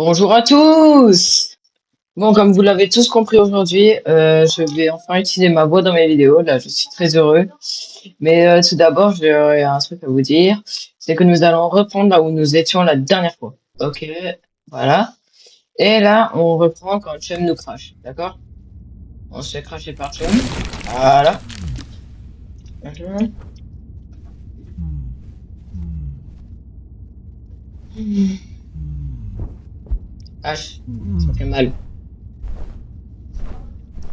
Bonjour à tous! Bon, comme vous l'avez tous compris aujourd'hui, je vais enfin utiliser ma voix dans mes vidéos. Là, je suis très heureux. Mais tout d'abord, j'ai un truc à vous dire. C'est que nous allons reprendre là où nous étions la dernière fois. Ok, voilà. Et là, on reprend quand Chum nous crache. D'accord? On se fait cracher par Chum. Voilà. Mhm. H, ça fait mal.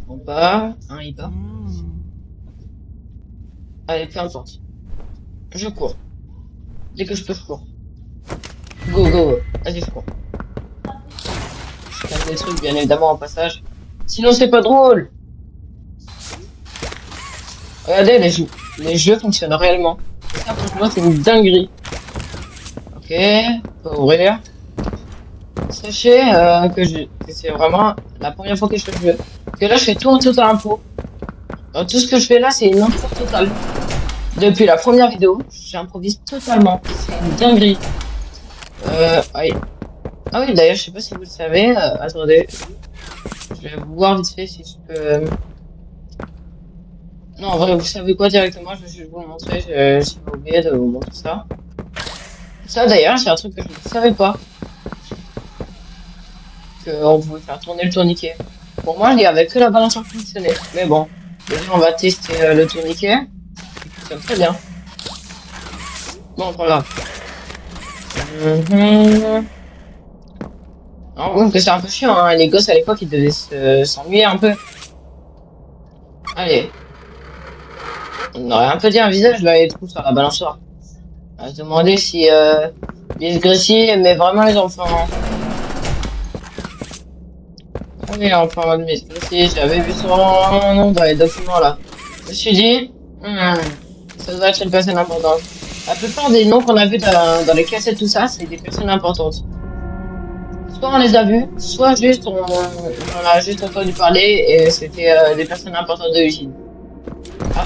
On part. Un, il part. Allez, peu importe. Je cours. Dès que je peux, je cours. Go, go. Vas-y, je cours. Je casse des trucs, bien évidemment, en passage. Sinon, c'est pas drôle. Regardez, les jeux fonctionnent réellement. Et ça, franchement, c'est une dinguerie. Ok, on va ouvrir. Sachez que c'est vraiment la première fois que je fais le jeu. Parce que là, je fais tout en total impro. Alors, tout ce que je fais là, c'est une impro totale. Depuis la première vidéo, j'improvise totalement. C'est une dinguerie. Aïe. Ah oui, d'ailleurs, je sais pas si vous le savez. Attendez, je vais voir vite fait si je peux. Non, en vrai, vous savez quoi directement, je vais juste vous le montrer, j'ai oublié de vous montrer ça. Ça d'ailleurs, c'est un truc que je ne savais pas, qu'on pouvait faire tourner le tourniquet. Pour moi, il y avait que la balançoire qui fonctionnait. Mais bon, déjà on va tester le tourniquet, il fonctionne très bien. Bon, pas grave. Mhm. En gros, que c'est un peu chiant, hein. Les gosses à l'époque, ils devaient s'ennuyer un peu. Allez, on aurait un peu dit un visage là, les trous sur la balançoire. On va se demander si les Gracie aimaient vraiment les enfants. Oui, enfin, mode si j'avais vu son nom dans les documents là. Je me suis dit, ça doit être une personne importante. La plupart des noms qu'on a vus dans les cassettes, tout ça, c'est des personnes importantes. Soit on les a vus, soit juste on en a juste entendu parler et c'était des personnes importantes de l'usine. Ah,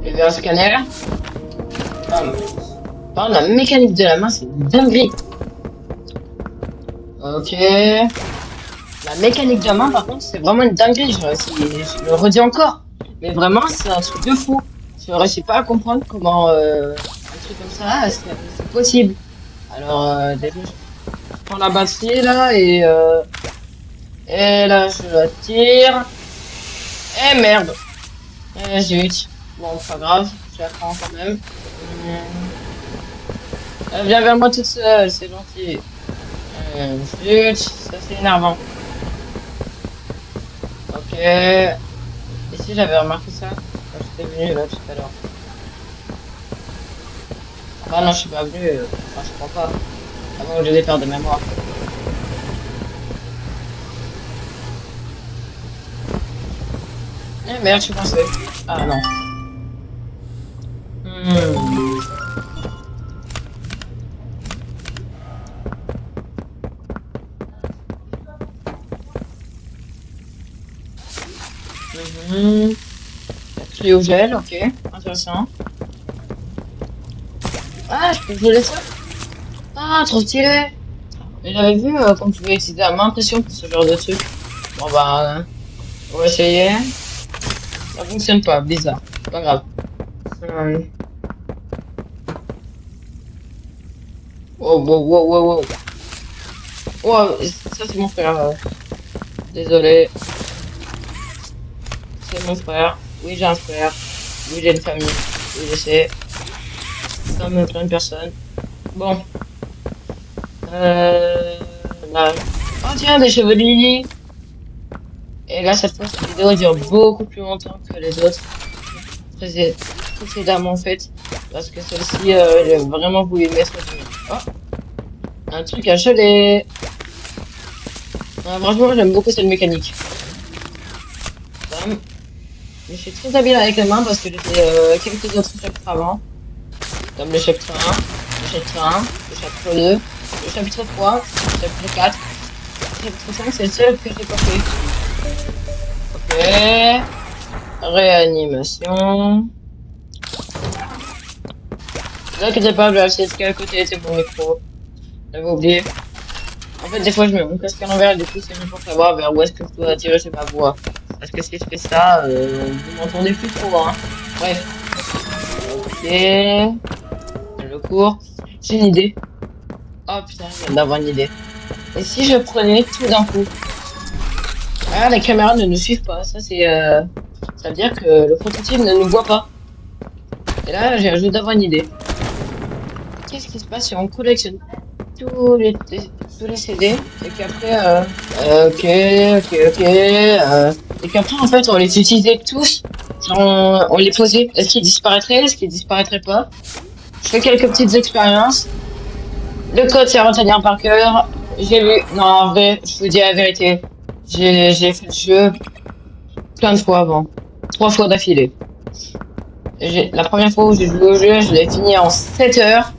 j'ai vu un scanner. Bam. Par contre, la mécanique de la main, c'est une dinguerie. Ok. La mécanique de la main, par contre, c'est vraiment une dinguerie. Je le redis encore. Mais vraiment, c'est un truc de fou. Je ne réussis pas à comprendre comment un truc comme ça, c'est possible. Alors, déjà, je prends la batterie là et là, je la tire. Et merde. Et zut. Bon, pas grave, je la prends quand même. Elle vient vers moi toute seule, c'est gentil. Zut, ça c'est énervant. Ok. Et si j'avais remarqué ça quand j'étais venu là tout à l'heure. Ah non, je suis pas venu. Enfin, je crois pas. Avant que j'ai des pertes de mémoire. Eh merde, je suis passé. Ah non. Hmm. Mhm. Cryogel, ok. Intéressant. Ah, je peux jouer ça? Ah, trop stylé. Mais j'avais vu qu'on pouvait utiliser la main pression pour ce genre de truc. Bon bah, on va essayer. Ça fonctionne pas, bizarre. Pas grave. Hmm. Wow, wow, wow, wow, wow. Wow, ça c'est mon frère. Désolé, c'est mon frère. Oui, j'ai un frère. Oui, j'ai une famille. Oui, je sais. Comme plein de personnes. Bon. Euh... Là. Oh tiens, des cheveux de Lily. Et là, cette fois, cette vidéo dure beaucoup plus longtemps que les autres précédemment en fait. Parce que celle-ci, j'ai vraiment voulu mettre du... Oh, un truc à geler. Ah, franchement, j'aime beaucoup cette mécanique. Bam. Je suis très habile avec les mains parce que j'ai fait quelques autres chapitres avant. Comme le chapitre 1, le chapitre 1, le chapitre 2, le chapitre 3, le chapitre 4. Le chapitre 5, c'est le seul que j'ai pas fait. Ok. Réanimation. Ne vous inquiétez pas, je vais essayer de à côté, c'est mon micro. J'avais oublié. En fait, des fois, je mets mon casque à l'envers et du coup, c'est juste pour savoir vers où est-ce que je dois diriger ma voix. Parce que si je fais ça, vous m'entendez plus trop, hein. Bref. Ok. Le cours. J'ai une idée. Oh putain, je viens d'avoir une idée. Et si je prenais tout d'un coup? Ah, les caméras ne nous suivent pas. Ça, c'est, ça veut dire que le prototype ne nous voit pas. Et là, j'ai juste d'avoir une idée. Qu'est-ce qui se passe si on collectionne tous les, tous les CD et qu'après, et qu'après, en fait, on les utilisait tous, on les posait. Est-ce qu'ils disparaîtraient? Est-ce qu'ils disparaîtraient pas? Je fais quelques petites expériences. Le code, c'est à retenir par cœur. J'ai vu, non, en vrai, je vous dis la vérité. J'ai fait le jeu plein de fois avant. 3 fois d'affilée. La première fois où j'ai joué au jeu, je l'ai fini en 7 heures.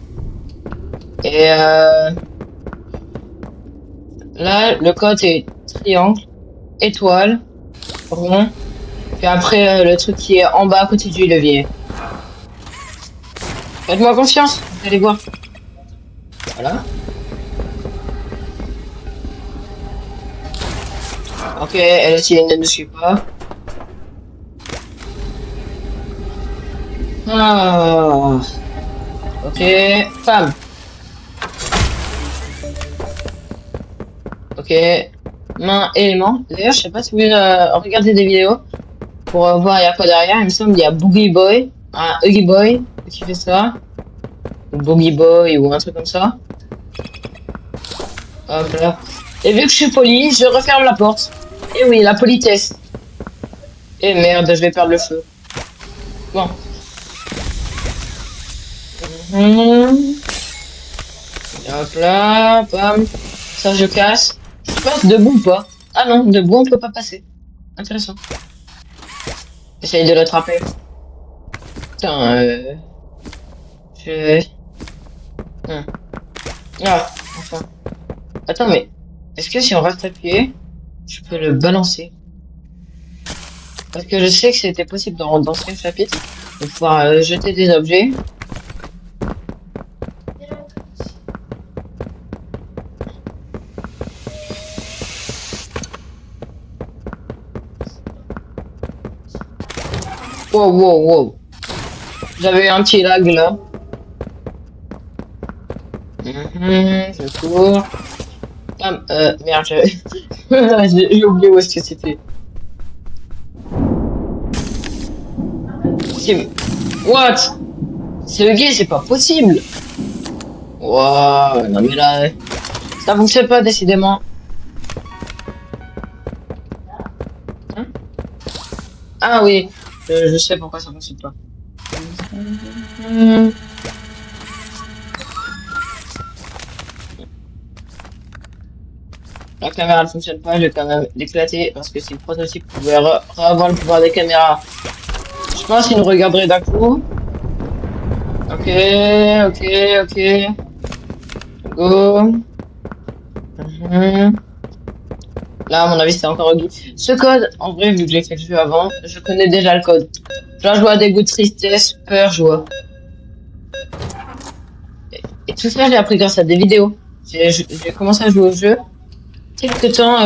Et là, le code est triangle, étoile, rond. Puis après, le truc qui est en bas à côté du levier. Faites-moi confiance, vous allez voir. Voilà. Ok, elle aussi elle ne nous suit pas. Ah. Ok, femme. Ok, main élément. D'ailleurs, je sais pas si vous regardez des vidéos pour voir il y a quoi derrière. Il me semble qu'il y a Boogie Boy, un Huggy Boy qui fait ça, ou Boogie Boy ou un truc comme ça. Hop là. Et vu que je suis poli, je referme la porte. Et oui, la politesse. Et merde, je vais perdre le feu. Bon. Hop là, bam. Ça, je casse. Je passe debout ou pas? Ah non, debout, on peut pas passer. Intéressant. Essaye de l'attraper. Putain, je... Ah, enfin. Attends, mais... Est-ce que si on reste appuyé, je peux le balancer? Parce que je sais que c'était possible dans ce chapitre de pouvoir jeter des objets. Wow, wow, wow. J'avais un petit lag là. Je cours. Ah, merde, j'ai oublié où est-ce que c'était. What? C'est bugué, c'est pas possible. Wow, non mais là, ça fonctionne pas décidément. Hein? Ah oui, je sais pourquoi ça fonctionne pas. La caméra ne fonctionne pas, je vais quand même l'éclater parce que si le prototype pouvait avoir le pouvoir des caméras, je pense qu'il nous regarderait d'un coup. Ok, ok. Go. Là, à mon avis, c'est encore Huggy. Ce code, en vrai, vu que j'ai fait le jeu avant, je connais déjà le code. Genre, je vois des goûts de tristesse, peur, joie. Et tout ça, j'ai appris grâce à des vidéos. J'ai commencé à jouer au jeu. Quelque temps,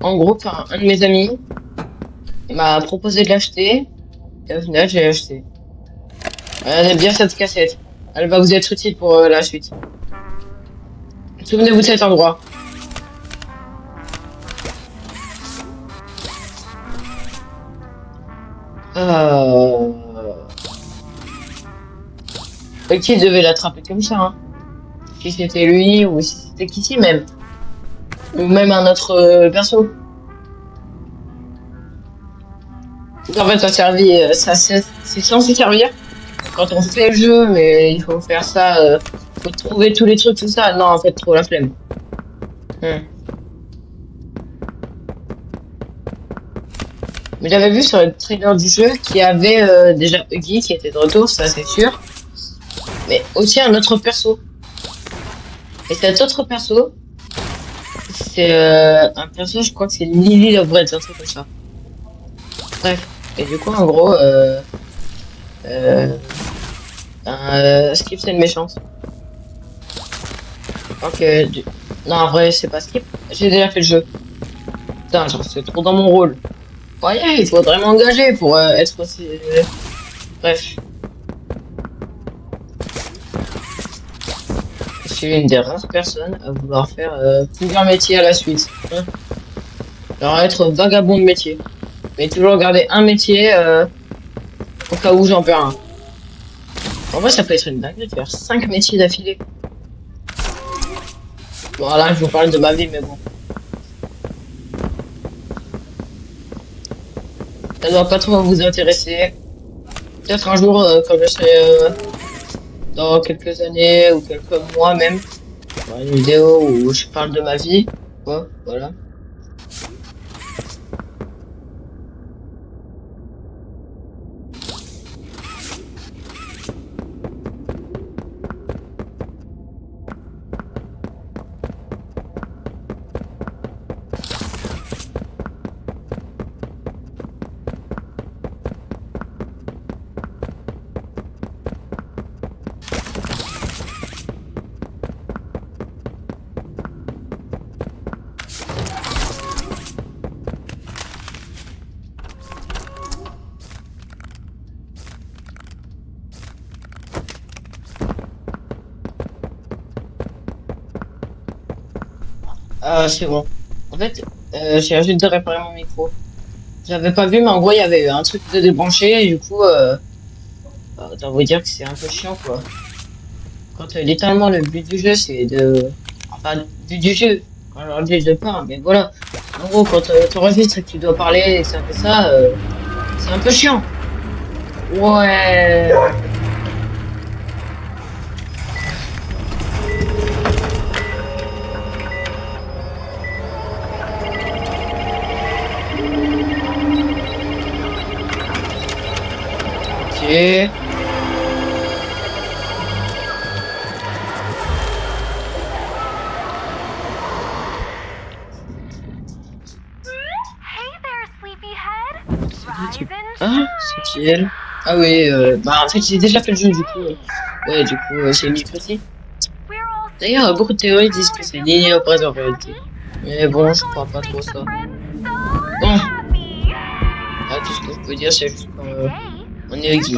en groupe, un de mes amis m'a proposé de l'acheter. Et au final, j'ai acheté. Regardez bien cette cassette. Elle va vous être utile pour la suite. Souvenez-vous de cet endroit. Euh... Et qui devait l'attraper comme ça, hein? Si c'était lui, ou si c'était Kitty même. Ou même un autre perso. En fait, ça servi, c'est censé servir quand on fait le jeu, mais il faut faire ça, faut trouver tous les trucs, tout ça. Non, en fait, trop la flemme. Mais j'avais vu sur le trailer du jeu qu'il y avait déjà Huggy qui était de retour, ça c'est sûr. Mais aussi un autre perso. Et cet autre perso, c'est un perso, je crois que c'est Lily Lovebread, un truc comme ça. Bref. Et du coup, en gros, Skip c'est une méchante. Ok, Non, en vrai, c'est pas skip. J'ai déjà fait le jeu. Putain, genre, c'est trop dans mon rôle. Ouais, il faudrait m'engager pour être aussi... Bref. Je suis une des rares personnes à vouloir faire plusieurs métiers à la suite. Hein, genre être vagabond de métier. Mais toujours garder un métier au cas où j'en perds un. En vrai, ça peut être une dinguerie de faire 5 métiers d'affilée. Bon, là, je vous parle de ma vie, mais bon. Ça doit pas trop vous intéresser. Peut-être un jour, quand je serai dans quelques années ou quelques mois même, dans une vidéo où je parle de ma vie. Quoi, voilà. Ah, c'est bon. En fait, j'ai juste de réparer mon micro. J'avais pas vu, mais en gros, il y avait un truc de débranché, et du coup, autant vous dire que c'est un peu chiant, quoi. Quand littéralement le but du jeu, c'est de... Enfin, le but du jeu, quand je leur dis de pas, mais voilà. En gros, quand t'enregistres et que tu dois parler et que ça fait ça, c'est un peu chiant. Ouais. Ok. Ah, c'est qui elle? Ah oui, bah en fait j'ai déjà fait le jeu du coup. Ouais, du coup c'est une précis. D'ailleurs, beaucoup de théories disent que c'est lié au présent en réalité. Mais bon, je crois pas trop ça. Bon, ah, tout ce que je peux dire c'est juste qu'on est Huggy.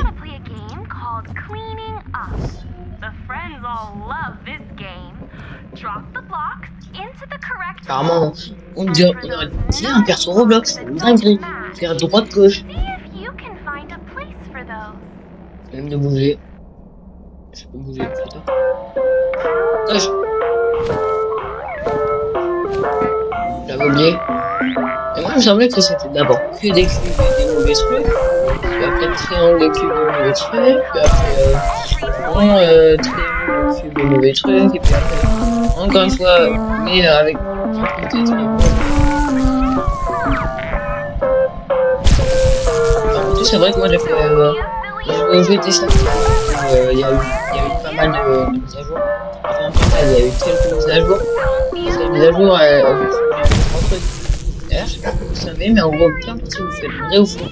Apparemment, on aurait dit un perso Roblox, c'est une dinguerie. Faire droite-gauche. Même de bouger. Je peux bouger, putain. Gauche. J'avais oublié. Et moi, il me semblait que c'était d'abord que des cubes et des mauvais trucs. Puis après, triangle, cube de mauvais trucs. Puis après, triangle, cube de mauvais trucs. Et puis après, encore une fois, mais avec un truc des trucs. En plus, c'est vrai que moi, j'ai fait. J'ai joué au jeu des sacs. Il y a eu pas mal de mises à jour. Enfin, pas mal, il y a eu quelques mises à jour. Et ces mises à jour, elles ont changé 3 trucs. D'ailleurs, je sais pas si vous savez, mais en gros, bien si vous faites vrai ou faux,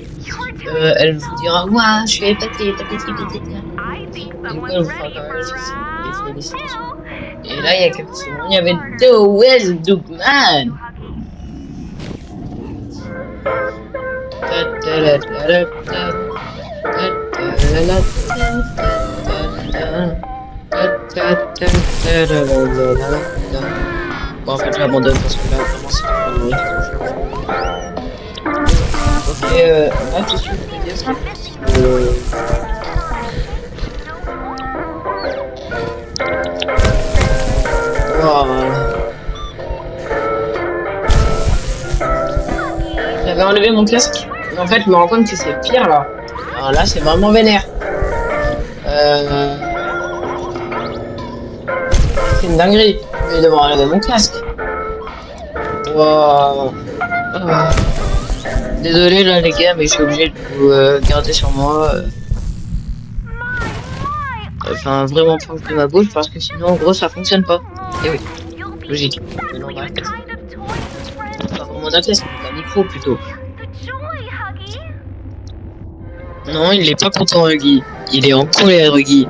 elle vous dira, ouah, je suis épaté, épaté. Du coup, elle vous fera quand même les félicitations. Et là, il y a quelques secondes, il y avait The West Dogman. Bon, en fait, j'abandonne parce que là, vraiment, c'est trop lourd. Ok, là, tout de suite, je vais dire ça. J'avais enlevé mon casque. Mais en fait, je me rends compte que c'est pire, là. Alors là, c'est vraiment vénère. C'est une dinguerie. Je vais devoir enlever mon casque. Wow. Désolé là les gars, mais je suis obligé de vous garder sur moi. Enfin, vraiment proche de ma bouche parce que sinon en gros ça fonctionne pas. Et oui, logique. Mais non, bah, pas vraiment d'un casque, d'un micro plutôt. Non, il est pas content Huggy. Il est en colère Huggy.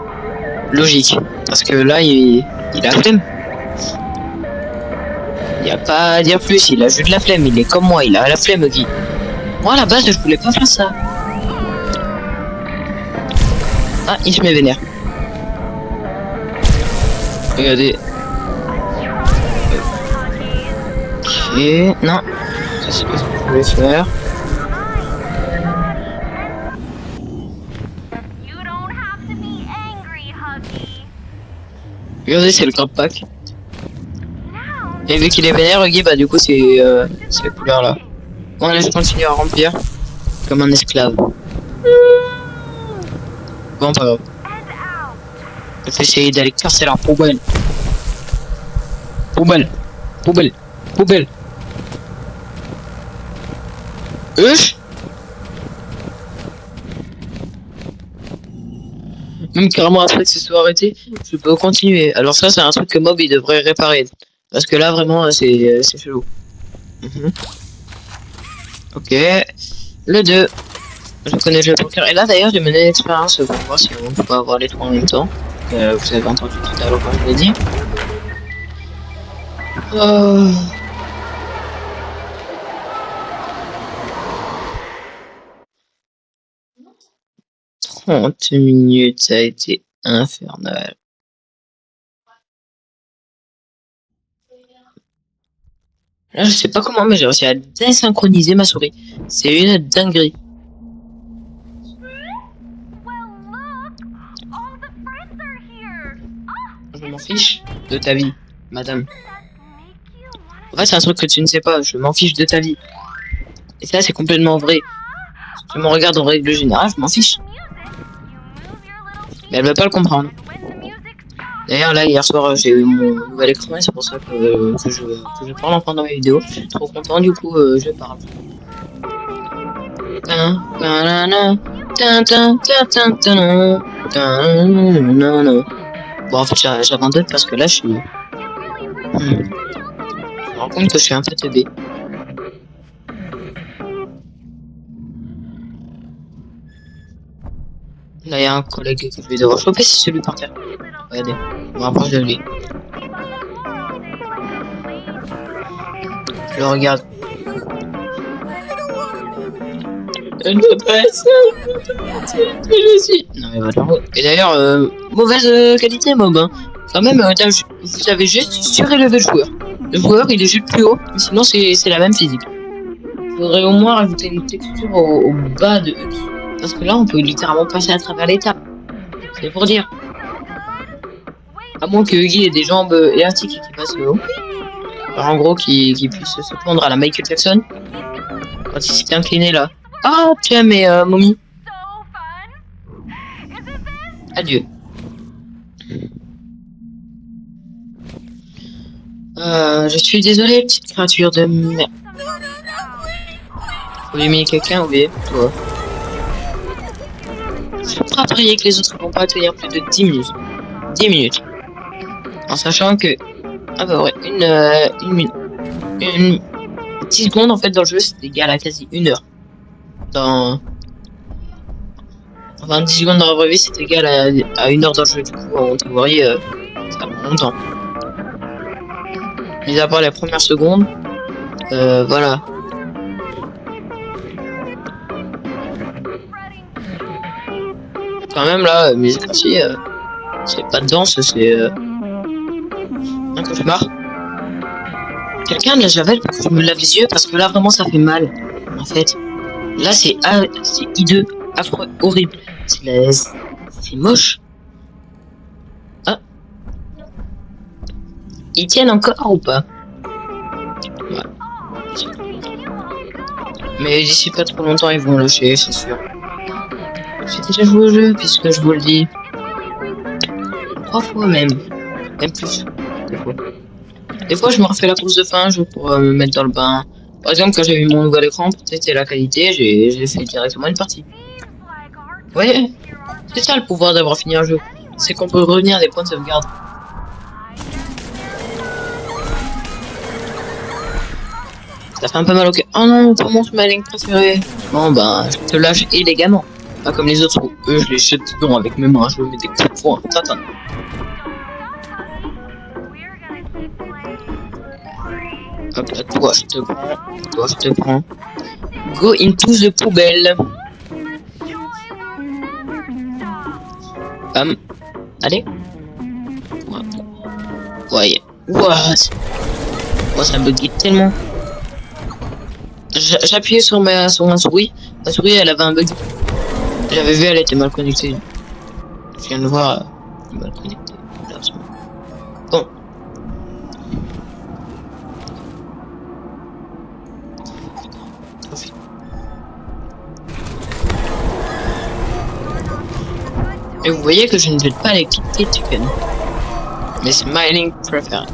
Logique. Parce que là il a flemme. Y a pas à dire plus, il a juste de la flemme, il est comme moi, il a la flemme, Guy. Moi, à la base, je voulais pas faire ça. Ah, il se met vénère. Regardez. Ok, non. Ça, c'est pas ce que je voulais faire. Regardez, c'est le grab pack. Et vu qu'il est vénère, Guy, bah du coup, c'est cette couleur-là. Bon, allez, je continue à remplir. Comme un esclave. Bon, pas grave. Je vais essayer d'aller casser la poubelle. Poubelle. Poubelle. Poubelle. Même carrément après que ce soit arrêté, je peux continuer. Alors ça, c'est un truc que Mob, il devrait réparer. Parce que là, vraiment, c'est chelou. Ok. Le 2. Je connais le jeu poker. Et là, d'ailleurs, j'ai mené l'expérience pour voir si on peut avoir les trois en même temps. Vous avez entendu tout à l'heure quand je l'ai dit. 30 minutes, ça a été infernal. Là, je sais pas comment, mais j'ai réussi à désynchroniser ma souris. C'est une dinguerie. Je m'en fiche de ta vie, madame. En fait, c'est un truc que tu ne sais pas. Je m'en fiche de ta vie. Et ça, c'est complètement vrai. Si tu me regardes en règle générale, je m'en fiche. Mais elle veut pas le comprendre. D'ailleurs, là, hier soir, j'ai eu mon nouvel écran et c'est pour ça que je parle encore dans mes vidéos. Je suis trop content, du coup, je parle. Bon, en fait, j'abandonne parce que là, je suis... Je me rends compte que je suis un peu teubé. Là, il y a un collègue que je vais devoir choper, c'est celui par terre. Regardez, on rapproche de lui. Je le regarde. Je ne peux pas être seul. Je suis. Non, mais voilà. Et d'ailleurs, mauvaise qualité, Mob. Hein. Quand même, vous avez juste surélevé le joueur. Le joueur, il est juste plus haut. Sinon, c'est la même physique. Il faudrait au moins rajouter une texture au bas de Huggy. Parce que là, on peut littéralement passer à travers l'étape. C'est pour dire. À moins que Huggy ait des jambes élastiques et qu'il passe haut. Alors, en gros, qu'il puisse se pendre à la Michael Jackson. Quand il s'est incliné là. Ah, tiens, mais momie. Adieu. Je suis désolé, petite créature de merde. Faut aimer quelqu'un, oubliez, toi. Je suis prêt à parier que les autres vont pas tenir plus de 10 minutes. 10 minutes. En sachant que... Ah bah ouais, une 10 secondes en fait dans le jeu, c'est égal à quasi 1 heure. Enfin, 10 secondes dans la vraie vie, c'est égal à 1 heure dans le jeu. Du coup, en théorie, ça prend longtemps. Mis à part les premières secondes, voilà. Quand même là, mes parties, c'est pas de danse, c'est un cauchemar. Quelqu'un de la javel pour que je me lave les yeux parce que là vraiment ça fait mal. En fait, là c'est hideux, affreux, horrible. C'est moche. Ah, ils tiennent encore ou pas? Ouais. Mais d'ici pas trop longtemps ils vont lâcher, c'est sûr. J'ai déjà joué au jeu puisque je vous le dis. 3 fois même. Même plus. Des fois je me refais la course de fin, je pour me mettre dans le bain. Par exemple quand j'ai eu mon nouvel écran pour tester la qualité, j'ai fait directement une partie. Ouais, c'est ça le pouvoir d'avoir fini un jeu. C'est qu'on peut revenir à des points de sauvegarde. Ça fait un peu mal au cœur. Oh non, comment je ma ligne préférée? Bon bah, je te lâche élégamment. Pas comme les autres, eux je les jette dedans avec mes mains, je me mets des coups de poing. Attends. Hop là, toi, je te prends. Toi, je te prends. Go into the poubelle. Allez. Ouais. What? Oh, ça bug tellement. J'appuyais sur ma souris. Ma souris, elle avait un bug. J'avais vu, elle était mal connectée. Je viens de voir. Mal connectée. Bon. Et vous voyez que je ne jette pas les Kit Chicken. Mais Smiling préfère.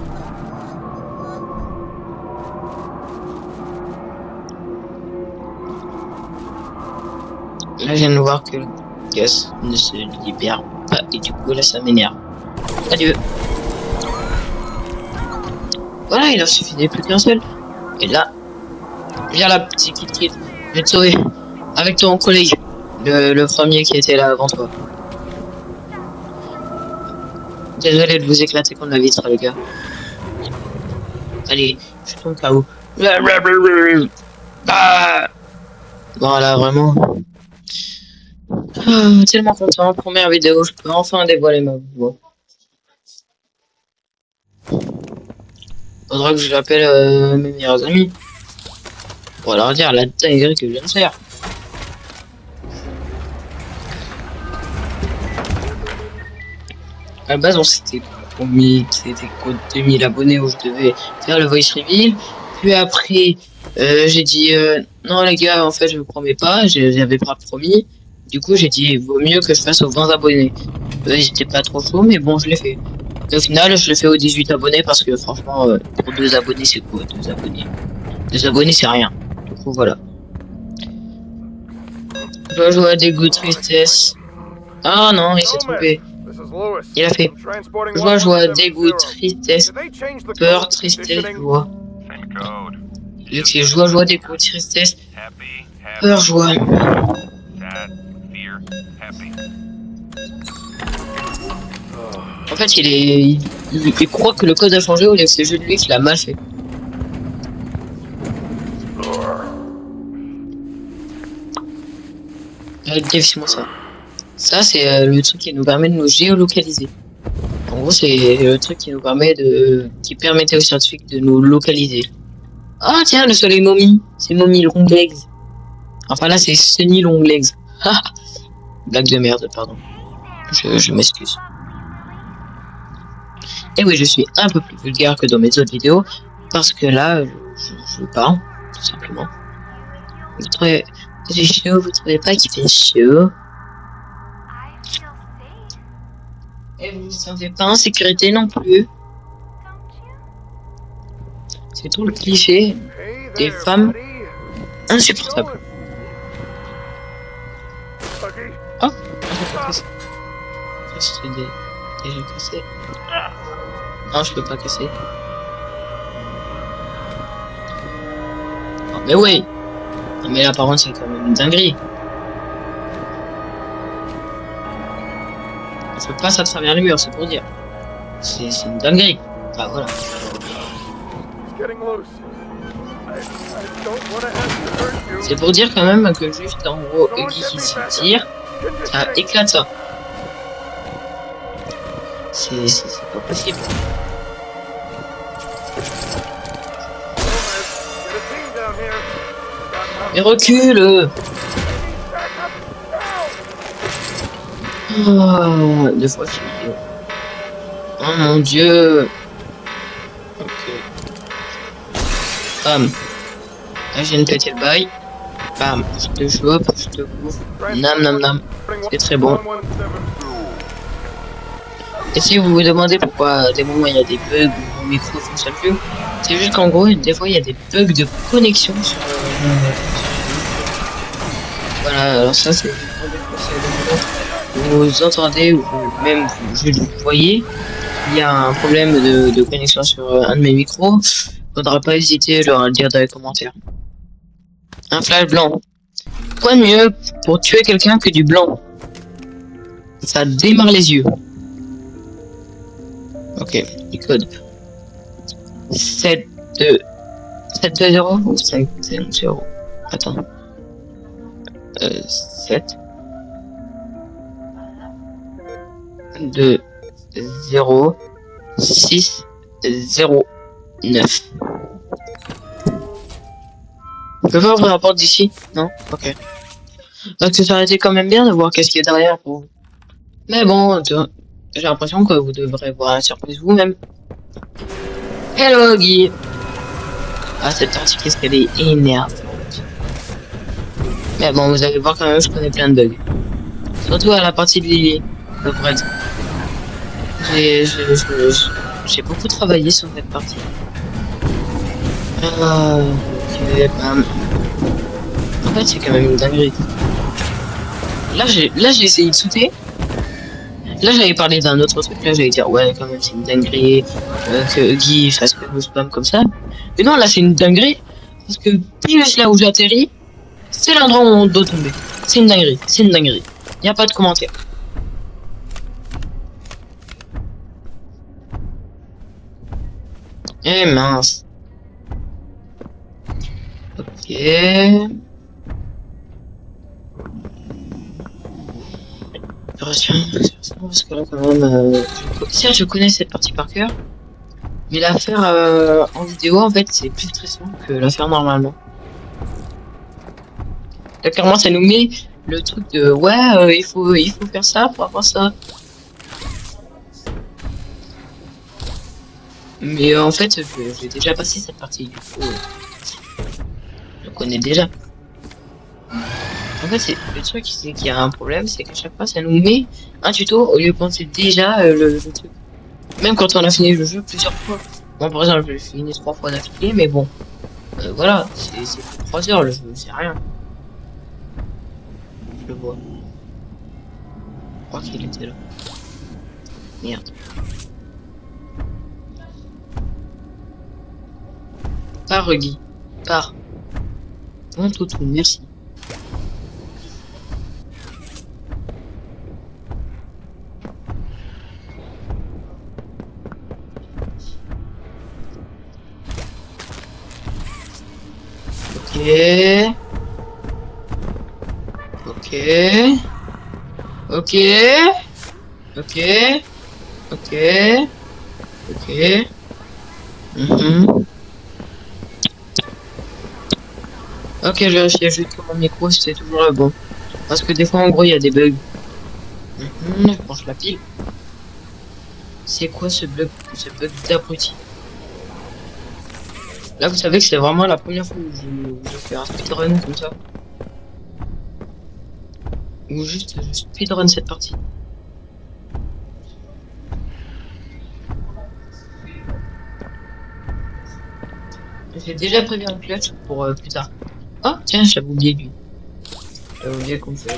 Là, je viens de voir que le gaz ne se libère pas. Et du coup, là, ça m'énerve. Adieu. Voilà, il en suffisait plus qu'un seul. Et là, viens là, petit Kit. Je vais te sauver. Avec ton collègue. Le premier qui était là avant toi. Désolé de vous éclater contre la vitre, les gars. Allez, je tombe KO. Ah voilà, vraiment. Ah, tellement content. Première vidéo, je peux enfin dévoiler ma voix. Faudra que je l'appelle mes meilleurs amis. Pour leur dire la dinguerie que je viens de faire. À la base, on s'était promis que c'était quoi 2000 abonnés où je devais faire le voice reveal. Puis après, j'ai dit non les gars, en fait je me promets pas, j'avais pas promis. Du coup j'ai dit vaut mieux que je fasse aux 20 abonnés. J'étais pas trop chaud mais bon je l'ai fait. Et au final je l'ai fait aux 18 abonnés parce que franchement pour 2 abonnés c'est quoi 2 abonnés? 2 abonnés c'est rien. Du coup voilà. Je dois jouer à des goûts tristesse. Ah non il s'est trompé. Il a fait joie, dégoût, tristesse, peur, tristesse, joie. Vu que c'est joie, dégoût, tristesse, peur, joie. En fait, il croit que le code a changé au lieu que c'est juste lui qui l'a mal fait. Défie-moi ça. Ça, c'est le truc qui nous permet de nous géolocaliser. En gros, c'est le truc qui nous permet qui permettait aux scientifiques de nous localiser. Ah, tiens, le soleil momie. C'est momie long legs. Enfin, là, c'est Sunny long legs. Blague de merde, pardon. Je m'excuse. Et oui, je suis un peu plus vulgaire que dans mes autres vidéos. Parce que là, je parle, tout simplement. Vous trouvez c'est chaud, vous trouvez pas qu'il fait chaud? Et vous ne vous sentez pas en sécurité non plus. C'est tout le cliché des femmes insupportables. Oh, je peux casser. C'est déjà cassé. Non, je peux pas casser. Oh, mais oui. Non, mais là, par contre, c'est quand même une dinguerie. On peut pas à travers les murs, c'est pour dire. C'est une dinguerie. Bah voilà. C'est pour dire quand même que juste en gros, Huggy qui se tire, ça éclate ça. C'est pas possible. Mais recule! Oh, 2 fois fini. Oh mon dieu! Ok. Bam! Là, j'ai une pété le bail. Bam! Je te chope, je te bouffe. Nam nam nam. C'est très bon. Et si vous vous demandez pourquoi des moments il y a des bugs où mon micro fonctionne plus, c'est juste qu'en gros, des fois il y a des bugs de connexion sur voilà, alors ça c'est vous entendez ou même vous voyez, il y a un problème de connexion sur un de mes micros, faudra pas hésiter à le dire dans les commentaires. Un flash blanc. Quoi de mieux pour tuer quelqu'un que du blanc? Ça démarre les yeux. Ok, les codes 7, 2, 7-2-0 ou 5-0? Attends. 7, 2, 0, 6, 0, 9. On peut pas ouvrir la porte d'ici? Non? Ok. Donc ça aurait été quand même bien de voir qu'est-ce qu'il y a derrière pour vous. Mais bon, j'ai l'impression que vous devrez voir la surprise vous-même. Hello Guy. Ah, cette partie, qu'est-ce qu'elle est énervante. Mais bon, vous allez voir quand même, je connais plein de bugs. Surtout à la partie de Lily. J'ai beaucoup travaillé sur cette partie. Ok, bam. En fait, c'est quand même une dinguerie. Là, j'ai essayé de sauter. Là, j'avais parlé d'un autre truc. Là, j'allais dire, ouais, quand même, c'est une dinguerie. Que Guy fasse que je spam comme ça. Mais non, là, c'est une dinguerie. Parce que pile là où j'atterris, c'est l'endroit où on doit tomber. C'est une dinguerie. C'est une dinguerie. Y a pas de commentaire. Eh mince. Ok. Parce que là, quand même, certes, je connais cette partie par cœur. Mais la faire en vidéo, en fait, c'est plus stressant que la faire normalement. Là, clairement, ça nous met le truc de ouais, il faut faire ça pour avoir ça. Mais en fait, j'ai déjà passé cette partie, du coup, je connais déjà. En fait, c'est le truc, c'est qu'il y a un problème, c'est qu'à chaque fois, ça nous met un tuto au lieu de penser déjà le truc. Même quand on a fini le jeu plusieurs fois. Moi, par exemple, j'ai fini 3 fois d'affilée, mais bon, voilà, c'est 3 heures le jeu, c'est rien. Je le vois. Je crois qu'il était là. Merde. Pars, Guy. Pars. Bon, tout, merci. Ok. Ok. Ok. Ok. Ok. Ok. Ok, je vérifie juste que mon micro c'était toujours bon. Parce que des fois, en gros, il y a des bugs. Je branche la pile. C'est quoi ce bug d'abruti? Là, vous savez que c'est vraiment la première fois où je fais un speedrun comme ça. Ou juste je speedrun cette partie. J'ai déjà prévu un clutch pour plus tard. Oh, tiens, j'avais oublié lui. J'avais oublié qu'on fait.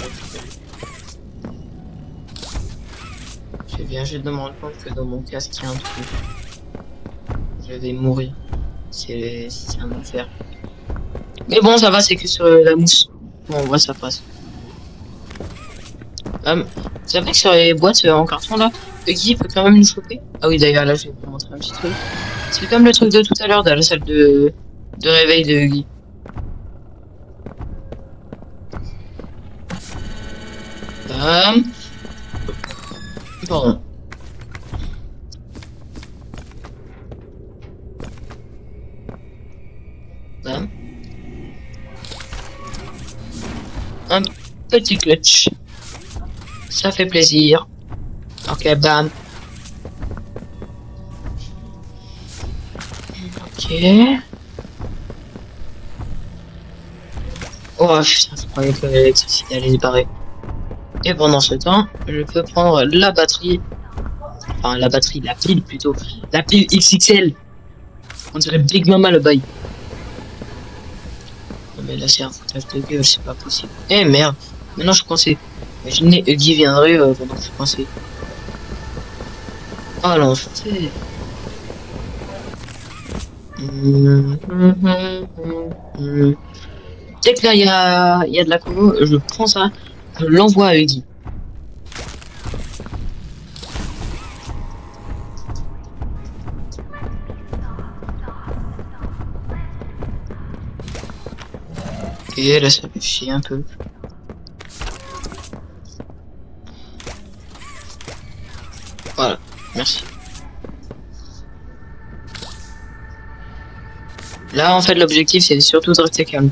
Je viens juste de me rendre compte que dans mon casque, il y a un truc. Je vais mourir. C'est un enfer. Mais bon, ça va, c'est que sur la mousse. Bon, en vrai, ça passe. Vous savez que sur les boîtes en carton là, le Guy peut quand même nous choper. Ah oui, d'ailleurs, là, je vais vous montrer un petit truc. C'est comme le truc de tout à l'heure dans la salle de réveil de Guy. Bam. Pardon. Bam. Un petit clutch. Ça fait plaisir. Ok, bam. Ok. Oh putain, je croyais que l'électricité allait se barrer. Et pendant ce temps, je peux prendre la batterie. Enfin, la batterie, la pile plutôt. La pile XXL. On dirait Big Mama le bail. Non mais là c'est un foutage de gueule, c'est pas possible. Eh merde, maintenant je pensais. Imaginez Guy viendrait pendant que je pensais. Oh l'enfer. Dès que là il y a de la combo, je prends ça, je l'envoie à Guy. Ok, là ça fait chier un peu. Voilà, merci. Là en fait l'objectif c'est surtout de rester calme.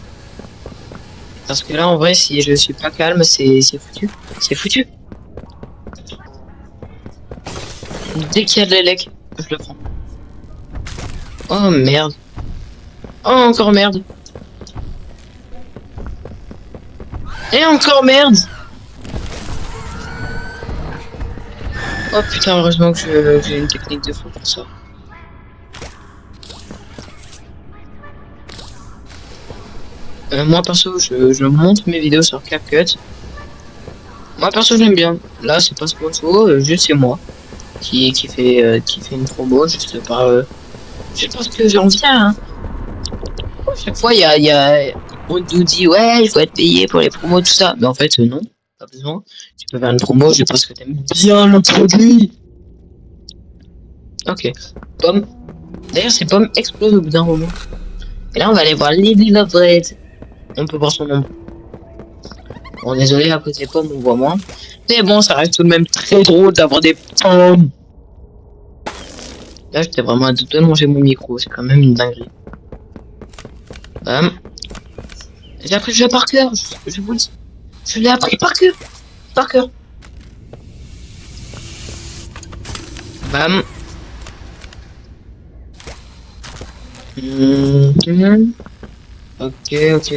Parce que là en vrai si je suis pas calme c'est foutu. C'est foutu. Dès qu'il y a de l'élec, je le prends. Oh merde. Oh encore merde. Et encore merde. Oh putain heureusement que j'ai une technique de fou pour ça. Moi perso je monte mes vidéos sur CapCut. Moi perso j'aime bien. Là c'est pas sponsor, juste c'est moi qui fait une promo juste parce que j'en viens. Hein. Chaque fois on nous dit ouais il faut être payé pour les promos tout ça. Mais en fait non, pas besoin. Tu peux faire une promo juste parce que t'aimes bien le produit. Ok. Pomme. D'ailleurs ces pommes explosent au bout d'un moment. Et là on va aller voir Lily Lovered. On peut voir son nom. Bon désolé à cause des pommes on voit moins. Mais bon ça reste tout de même très drôle d'avoir des pommes. Là, j'étais vraiment à deux doigts de manger mon micro, c'est quand même une dinguerie. Bam. J'ai appris le jeu par cœur, je vous le dis. Je l'ai appris par cœur. Par cœur. Bam. Ok, ok.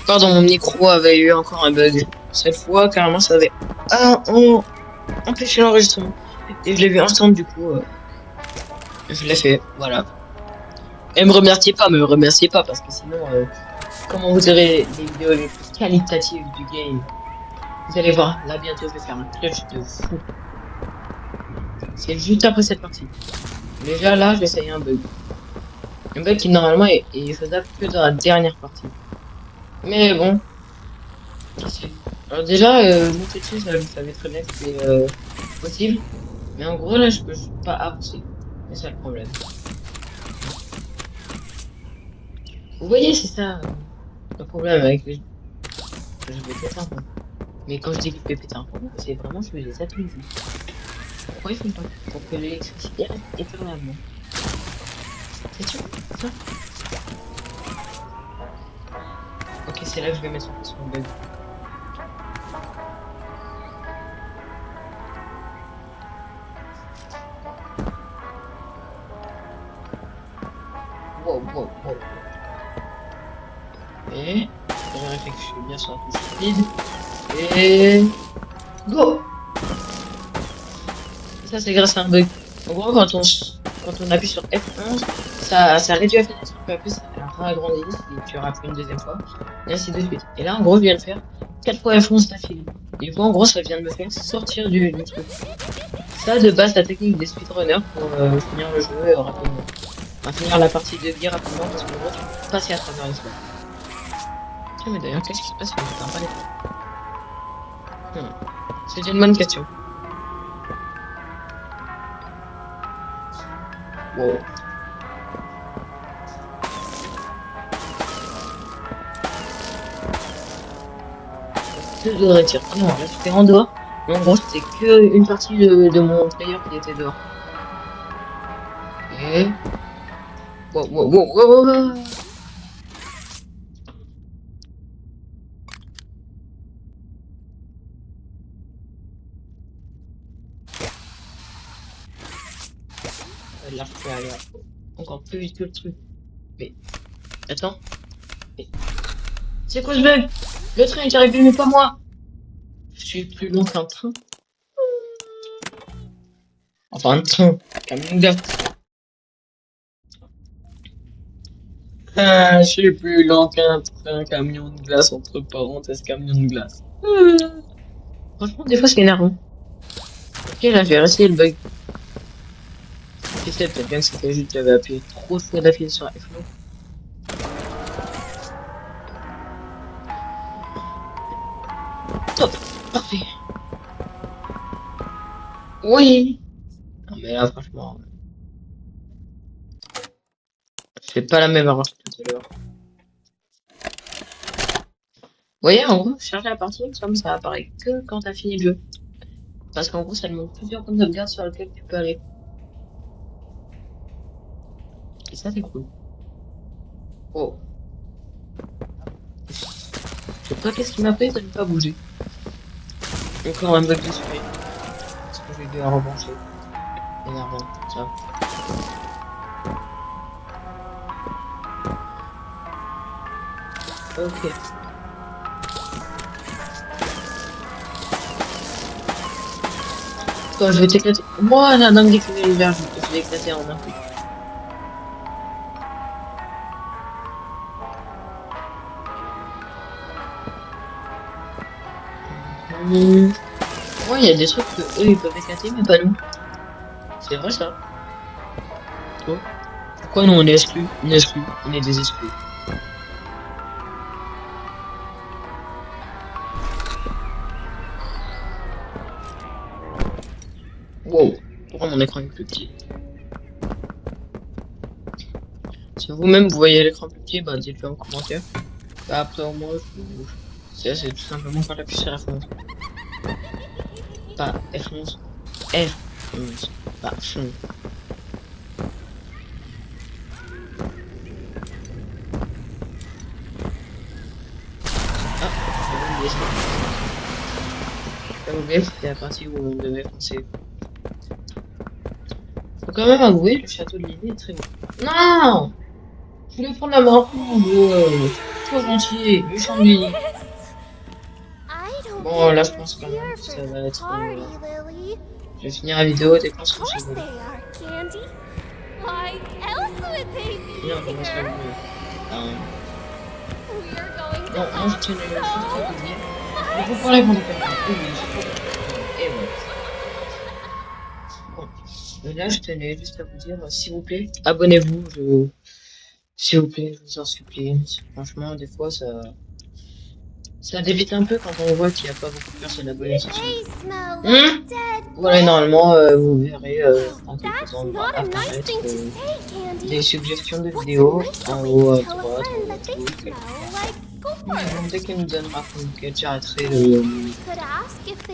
Pardon, mon micro avait eu encore un bug. Cette fois, carrément, ça avait empêché l'enregistrement. Et je l'ai vu instant, du coup, je l'ai fait. Voilà. Et me remerciez pas, parce que sinon, comment vous aurez les vidéos les plus qualitatives du game? Vous allez voir, là bientôt je vais faire un clutch de fou. C'est juste après cette partie. Déjà là, je vais essayer un bug. Un bug qui normalement est faisable que dans la dernière partie. Mais bon, qui sait. Alors déjà, mon TT, je savais très bien que c'était possible. Mais en gros là, je peux pas avancer. C'est ça le problème. Vous voyez, c'est ça le problème avec les... Je vais péter un pont. Mais quand je dis que je vais péter un pont, c'est vraiment je les appuie. Pourquoi ils font pas? Pour que l'électricité reste éternellement. C'est sûr, ça. Ok, c'est là que je vais mettre en place mon bug. Wow, wow, wow. Et je vérifie que je suis bien sur la touche speed. Et go! Ça c'est grâce à un bug. En gros quand on appuie sur F11, ça réduit la fenêtre, puis après ça ragrandit et tu rappuies une deuxième fois, et ainsi de suite. Et là en gros je viens de faire 4 fois F11 d'affilée. Et du coup en gros ça vient de me faire sortir du truc. Ça de base la technique des speedrunners pour finir le jeu rapidement. Enfin finir la partie de vie rapidement parce qu'en gros tu peux passer à travers les slots. Tiens mais d'ailleurs qu'est-ce qui se passe si on n'atteint pas les points? C'est une bonne question. Wow. Je devrais dire. Ah non, là j'étais en dehors. Mais en gros, c'était que une partie de mon player qui était dehors. Et... Wow, wow, wow, wow, wow. Là, je peux aller encore plus vite que le truc. Mais, attends. Mais... C'est quoi ce bug? Le train est arrivé, mais pas moi. Je suis plus long qu'un train. Enfin, un train. Camion de glace. Ah, je suis plus lent qu'un train, camion de glace, entre parenthèses, camion de glace. Franchement, des fois, c'est énervant. Ok, là, je vais réessayer le bug. Tu sais, peut-être bien que c'était juste que j'avais appuyé trop de fois d'affilée sur F9. Top, parfait. Oui. Non, mais là, franchement, je fais pas la même erreur que tout à l'heure. voyez, en gros, charger la partie, comme ça apparaît que quand t'as fini le jeu. Parce qu'en gros, ça demande plusieurs points de sauvegarde sur lesquels tu peux aller. Et ça, c'est cool. Oh. Je sais pas qu'est-ce qui m'a fait, ça ne pas bouger. Encore un bug d'esprit. Est-ce que j'ai dû la rebrancher? Énervant, ça. Ok. Quand je vais t'éclater. Moi, la dingue d'éclater l'univers, je vais éclater en un coup. Ouais, il y a des trucs que eux ils peuvent éclater, mais pas nous. C'est vrai ça. Oh. Pourquoi nous on est exclus? On est exclus. On est des exclus. Wow. Pourquoi mon écran est plus petit? Si vous-même vous voyez l'écran plus petit, bah dites-le en commentaire. Bah après au moins, c'est tout simplement quand j'appuie sur F11. Pas F11. F11. Pas F11. Ah, j'avais oublié, c'était la partie où on devait foncer. Faut quand même avouer, le château de l'idée est très beau. Non! Je voulais prendre la main rouge. Trop gentil, méchant de Lily. Bon, là, je pense quand même que ça va être. Je vais finir la vidéo dès qu'on se retrouve. Non, comment ça va mieux. Non, moi, je tenais juste à vous dire. Je vous parlais pendant quelqu'un. Oui, c'est trop. Et ouais. Bon. Et là, je tenais juste à vous dire, s'il vous plaît, abonnez-vous. S'il vous plaît, je vous en supplie. Franchement, des fois, ça débite un peu quand on voit qu'il n'y a pas beaucoup de personnes abonnées sur ce Voilà, normalement, vous verrez en quelques endroits apparaître des suggestions de vidéos en haut à droite, en haut à gauche, quelque part. Mais bon, dès qu'il nous donnera Conquête, j'arrêterai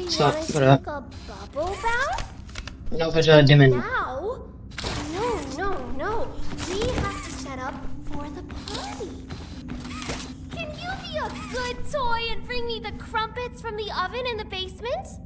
ça. Voilà. Là, en fait, j'arrête dès maintenant. Can you be a good toy and bring me the crumpets from the oven in the basement?